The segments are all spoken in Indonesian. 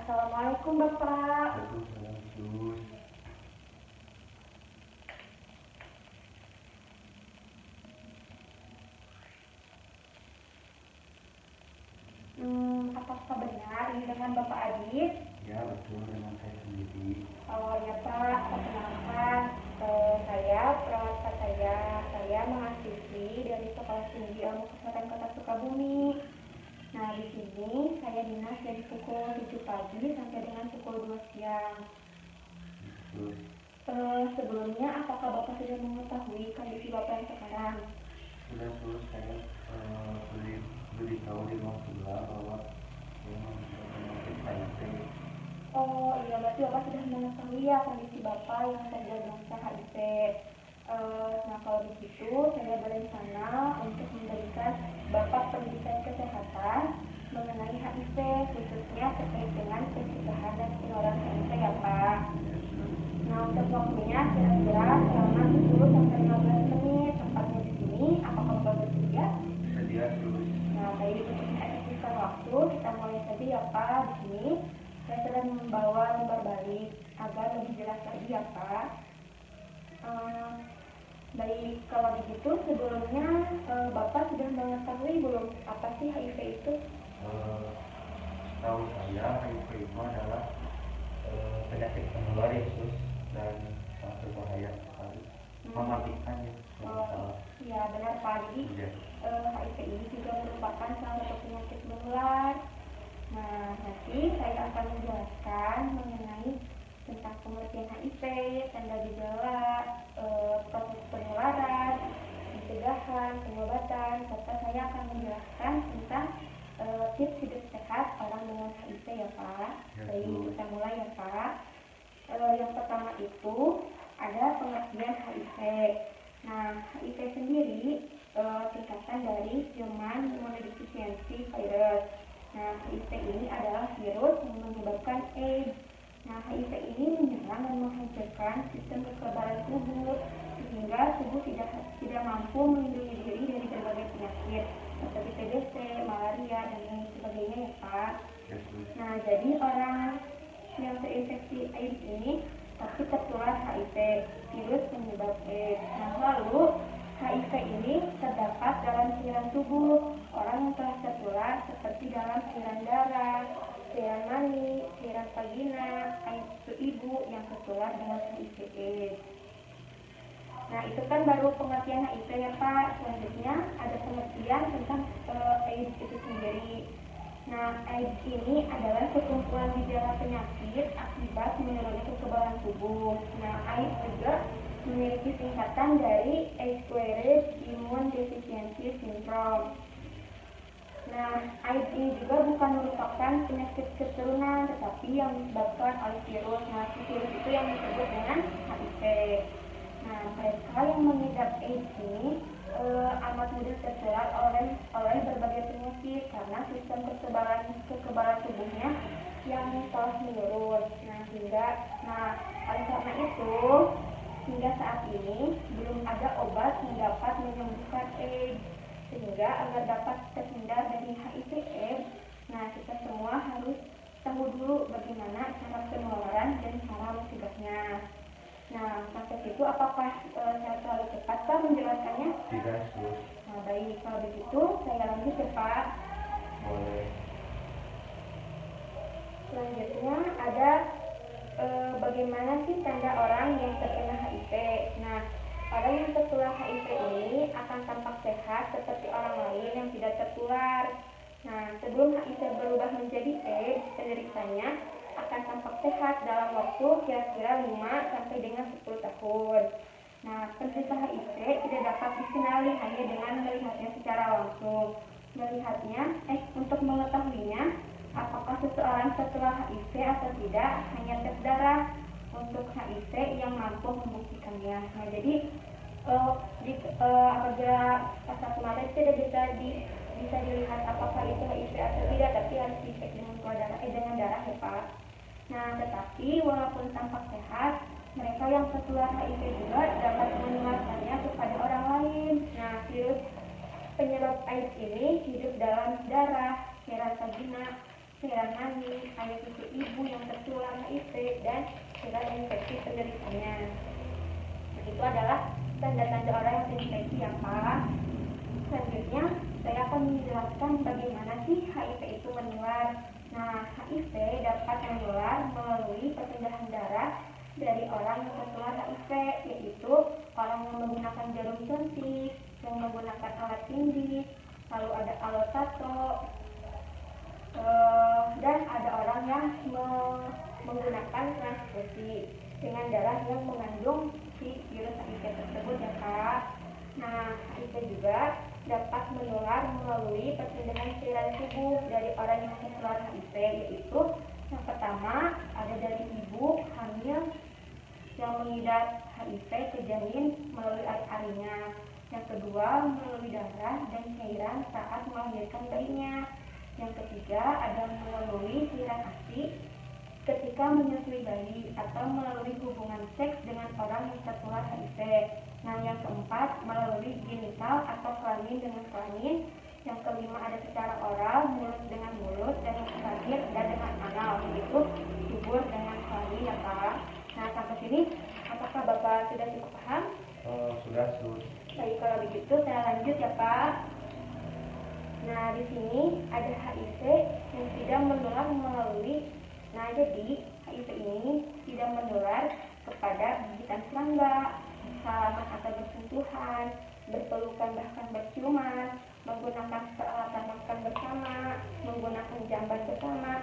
Assalamualaikum Bapak. Waalaikumsalam, Sus. Apakah benar ini dengan Bapak Adit? Ya, betul, dengan saya sendiri. Oh ya Pak, perkenalkan, saya perawat saya mahasiswi dari Sekolah Tinggi Ilmu Kesehatan Kota Sukabumi. Nah, di sini saya dinas dari pukul 7 pagi sampai dengan pukul 2 siang. Sus, Sebelumnya, apakah Bapak sudah mengetahui kondisi Bapak yang sekarang? sudah Sus, saya beritahu di ruang sebelah bahwa saya memiliki penyakit HIV. Oh iya, berarti Bapak sudah mengetahui ya kondisi Bapak yang terdiagnosa HIV. Nah, kalau begitu, saya berencana untuk memberikan Bapak pendidikan kesehatan mengenai HIV, khususnya terkait dengan pencegahan dan penularan HIV ya Pak. Nah, untuk waktunya kira-kira selama 10 sampai 15 menit, tempatnya di sini. Apakah Bapak bersedia? Sedia Sus. Nah, baik, untuk mengefektifkan waktu, kita mulai saja ya Pak. Di sini saya sudah membawa lembar balik agar lebih jelas lagi ya Pak. Baik, kalau begitu sebelumnya Bapak sudah mengetahui belum apa sih HIV itu? Tahu saya HIV itu adalah penyakit penular ya Sus, dan sangat berbahaya sekali, mematikan ya. Ya benar Pak. Jadi Iya. HIV ini juga merupakan salah satu penyakit menular. Nah, nanti saya akan menjelaskan mengenai tentang pengertian HIV, tanda gejala, proses penularan, pencegahan, pengobatan, serta saya akan menjelaskan tentang tips hidup sehat orang dengan HIV ya Pak. Ya, Baik, Bu. kita mulai ya Pak. Yang pertama itu ada pengertian HIV. Nah, HIV sendiri singkatan dari Human Immunodeficiency Virus. Nah, HIV ini adalah virus yang menyebabkan AIDS. Nah, HIV ini menyerang dan menghancurkan sistem kekebalan tubuh sehingga tubuh tidak mampu melindungi diri dari berbagai penyakit seperti TBC, malaria, dan lain sebagainya ya Pak. Ya Sus. Nah, jadi orang yang terinfeksi AIDS ini tapi tertular HIV, virus penyebab AIDS. Nah, lalu HIV ini terdapat dalam cairan tubuh orang yang telah tertular seperti dalam cairan darah, cairan mani, cairan vagina, air susu ibu yang tertular dengan HIV/AIDS. Nah, itu kan baru pengertian HIV ya Pak. Selanjutnya ada pengertian tentang AIDS itu sendiri. Nah, AIDS ini adalah sekumpulan gejala penyakit akibat menurunnya kekebalan tubuh. Nah, AIDS juga memiliki singkatan dari Acquired Immune Deficiency Syndrome. Nah, AIDS ini juga bukan merupakan penyakit keturunan, tetapi yang disebabkan oleh virus. Nah, virus itu yang disebut dengan HIV. Nah, mereka yang mengidap AIDS ini amat mudah tertular oleh berbagai penyakit karena sistem kekebalan tubuhnya yang telah menurun. Oleh karena itu hingga saat ini belum ada obat yang dapat menyembuhkan AIDS. Sehingga agar dapat terhindar dari HIV/AIDS, nah kita semua harus tahu dulu bagaimana cara penularan dan cara mencegahnya. Nah, proses itu apakah saya terlalu cepat Pak menjelaskannya? Tidak Sus. Nah, baik, kalau begitu saya lanjut ya Pak. Boleh. Selanjutnya ada bagaimana sih tanda orang yang terkena HIV. Nah, orang yang tertular HIV ini akan tampak sehat seperti orang lain yang tidak tertular. Nah, sebelum HIV berubah menjadi AIDS, penderitanya akan tampak sehat dalam waktu kira-kira 5 sampai dengan 10 tahun. Nah, penderita HIV tidak dapat dikenali hanya dengan melihatnya secara langsung. Untuk mengetahuinya, apakah seseorang tertular HIV atau tidak, hanya tes darah untuk HIV yang mampu membuktikannya. Nah, jadi apabila kasat mata tidak bisa dilihat apakah itu HIV atau tidak, tapi harus dicek dengan darah ya Pak. Nah, tetapi walaupun tampak sehat, mereka yang tertular HIV juga dapat menularkannya kepada orang lain. Nah, virus penyebab AIDS ini hidup dalam darah, cairan vagina, cairan mani, air yaitu ibu yang tertular HIV dan segala infeksi penderitanya. Nah, itu adalah tanda-tanda orang yang terinfeksi ya Pak. Selanjutnya saya akan menjelaskan bagaimana sih HIV itu menular. Nah, HIV dapat menular melalui perpindahan darah dari orang yang tertular HIV, yaitu orang yang menggunakan jarum suntik, yang menggunakan alat tindik, lalu ada alat tato, dan ada orang yang menggunakan transfusi dengan darah yang mengandung si virus HIV tersebut ya Kak. Nah, HIV juga dapat menular melalui perpindahan cairan tubuh dari orang yang tertular HIV, yaitu yang pertama ada dari ibu hamil yang mengidap HIV ke janin melalui ari-arinya. Yang kedua melalui darah dan cairan saat melahirkan bayinya. Yang ketiga ada melalui cairan ASI ketika menyusui bayi atau melalui hubungan seks dengan orang yang tertular HIV. Nah, yang keempat melalui genital atau kelamin dengan kelamin. Yang kelima ada secara oral, mulut dengan mulut, dan yang terakhir ada dengan anal, yaitu dubur dengan kelamin ya Pak. Nah, sampai sini apakah Bapak sudah cukup paham? Sudah. Baik, kalau begitu saya lanjut ya Pak. Nah, di sini ada HIV yang tidak menular melalui. Nah, jadi HIV ini tidak menular kepada gigitan serangga, salaman atau bersentuhan, berpelukan bahkan berciuman, menggunakan peralatan makan bersama, menggunakan jamban bersama,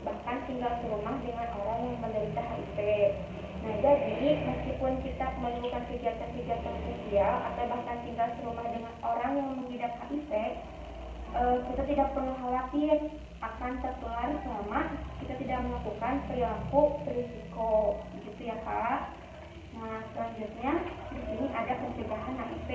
bahkan tinggal serumah dengan orang yang menderita HIV. Nah, jadi meskipun kita melakukan kegiatan-kegiatan sosial atau bahkan tinggal serumah dengan orang yang mengidap HIV, kita tidak perlu khawatir akan tertular selama kita tidak melakukan perilaku berisiko, begitu ya Kak. Nah, selanjutnya di sini ada pencegahan HIV.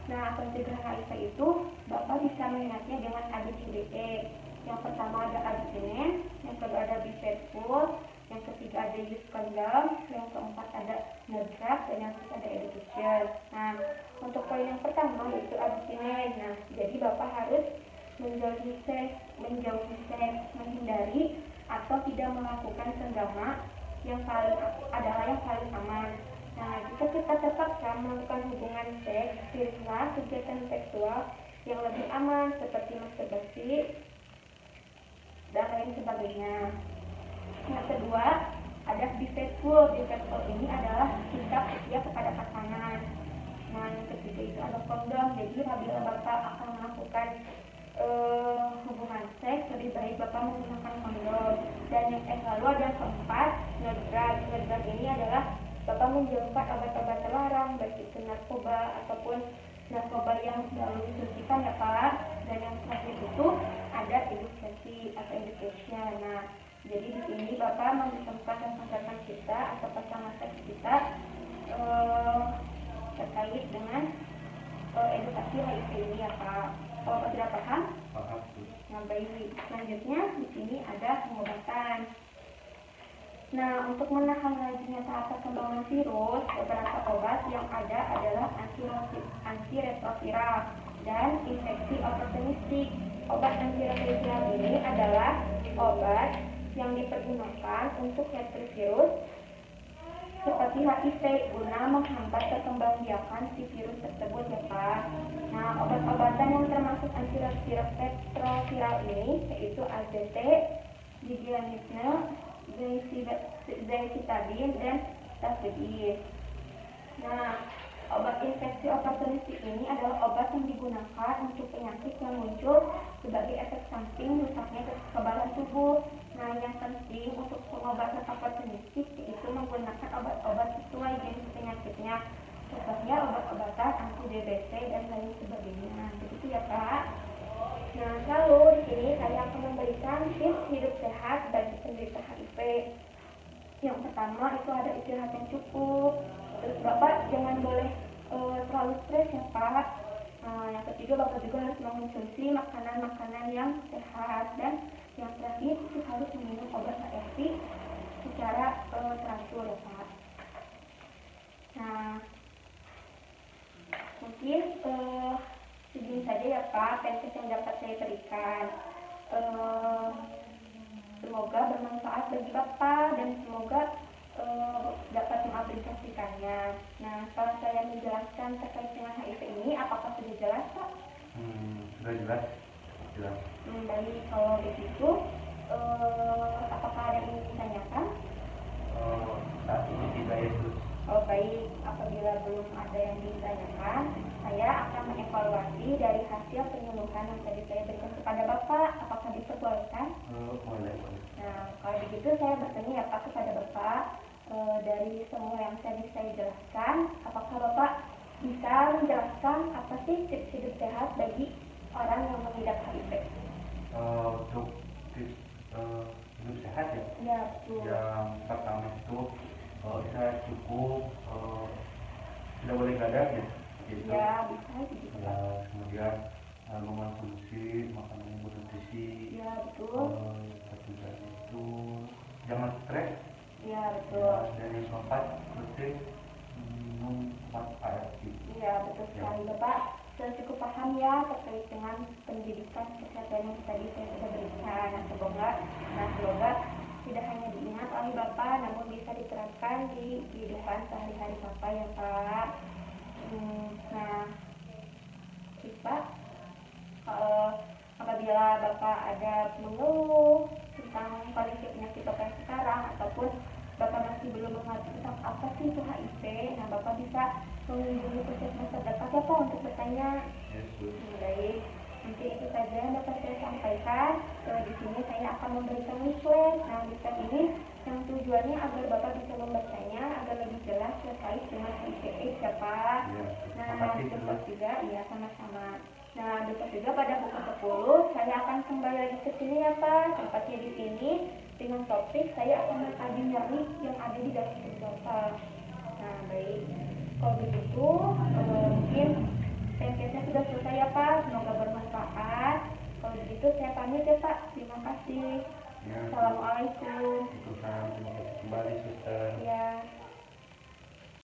Nah, pencegahan HIV itu Bapak bisa mengingatnya dengan ABCDE. Yang pertama ada abstinence, yang kedua ada be faithful, yang ketiga ada use condom, yang keempat ada no drug, dan yang ketiga ada education. Nah, untuk poin yang pertama yaitu abstinence. Nah, jadi Bapak harus menjauhi seks, menghindari atau tidak melakukan senggama yang paling aman. Nah, jika kita terpaksa melakukan hubungan seks, pilihlah kegiatan seksual yang lebih aman seperti masturbasi dan lain sebagainya. Yang kedua ada be faithful. Be faithful ini adalah sikap setia kepada pasangan. Nah, yang ketiga itu ada kondom. Jadi apabila Bapak akan melakukan hubungan seks, lebih baik Bapak menggunakan kondom. Dan yang lalu ada yang keempat, no drug. No drug ini adalah Bapak menjauhkan obat-obat terlarang, baik itu narkoba ataupun narkoba yang selalu disuntikan ya Pak. Dan yang terakhir itu ada edukasi atau education. Nah, jadi di sini Bapak menempatkan pasangan kita atau pasangan seks kita terkait dengan edukasi HIV ini ya Pak. Kalau Bapak tidak paham? Paham. Nah, baik. Selanjutnya di sini ada pengobatan. Nah, untuk menahan lajunya tahap perkembangan virus, beberapa obat yang ada adalah antiretroviral dan infeksi oportunistik. Obat antiretroviral ini adalah obat yang dipergunakan untuk retrovirus seperti HIV guna menghambat perkembangbiakan si virus tersebut ya Pak. Nah, obat-obatan yang termasuk antiretroviral ini yaitu AZT, Giganisne, Zensitidin, dan Tafidin. Nah, obat infeksi oportunistik ini adalah obat yang digunakan untuk penyakit yang muncul sebagai efek samping rusaknya kekebalan tubuh. Nah, yang penting untuk pengobatan oportunistik yaitu menggunakan obat-obat sesuai jenis penyakitnya. Contohnya obat-obatan anti-DBT dan lain sebagainya. Begitu ya Pak. Nah, lalu di sini saya akan memberikan tips hidup sehat bagi penderita HIV. Yang pertama itu ada istirahat yang cukup. Terus Bapak jangan boleh terlalu stres ya Pak. Yang ketiga Bapak juga harus mengonsumsi makanan-makanan yang sehat, dan yang terakhir itu harus minum obat ARV secara teratur ya Pak. Nah, mungkin segini saja ya Pak, pensiun yang dapat saya berikan. Semoga semoga bermanfaat bagi Bapak dan semoga dapat mengaplikasikannya. Nah, setelah saya menjelaskan terkait dengan HIV ini, apakah sudah jelas, Pak? Sudah jelas. Jelas. Baik, kalau begitu, apakah ada yang ingin ditanyakan? Saat ini tidak, Yesus. Oh baik, apabila belum ada yang ditanyakan, saya akan mengevaluasi dari hasil penyuluhan yang tadi saya berikan kepada Bapak. Apakah diperbolehkan? Boleh. Nah, kalau begitu saya bertanya ya Pak kepada Bapak, dari semua yang tadi saya jelaskan, apakah Bapak bisa menjelaskan apa sih tips hidup sehat bagi orang yang mengidap HIV? Untuk tips hidup sehat ya. Ya, betul. Yang pertama itu kita cukup tidak boleh gadang ya. Gitu. Ya, bisa gitu. Ya, kemudian mengonsumsi makanan yang bernutrisi. Ya, betul. Ketiga itu jangan stres. Ya, betul. Dan yang keempat rutin minum 4 air. Iya, betul sekali Bapak. Saya cukup paham ya terkait dengan pendidikan kesehatan yang tadi saya sudah berikan. Semoga tidak hanya diingat oleh Bapak, namun bisa diterapkan di kehidupan sehari-hari Bapak ya Pak. Nah, Pak, apabila Bapak ada mengeluh tentang kondisi penyakit Bapak yang sekarang ataupun Bapak masih belum mengerti tentang apa sih itu HIV, nah Bapak bisa mengunjungi puskesmas terdekat ya Pak untuk bertanya. Baik, mungkin itu saja yang dapat saya sampaikan. Di sini saya akan memberikan leaflet. Nah, leaflet ini yang tujuannya agar Bapak bisa membacanya agar lebih jelas terkait dengan HIV/AIDS ya Pak. Nah, besok juga, ya sama-sama. Nah, besok juga pada pukul 10 saya akan kembali lagi ke sini ya Pak. Tempatnya di sini dengan topik saya akan mengkaji nyeri yang ada di dalam tubuh Bapak. Nah, baik. Kalau begitu, mungkin podcast-nya sudah selesai ya Pak. Semoga bermanfaat. Kalau begitu saya pamit ya Pak. Terima kasih. Ya. Assalamualaikum. Kembali, suster. Ya.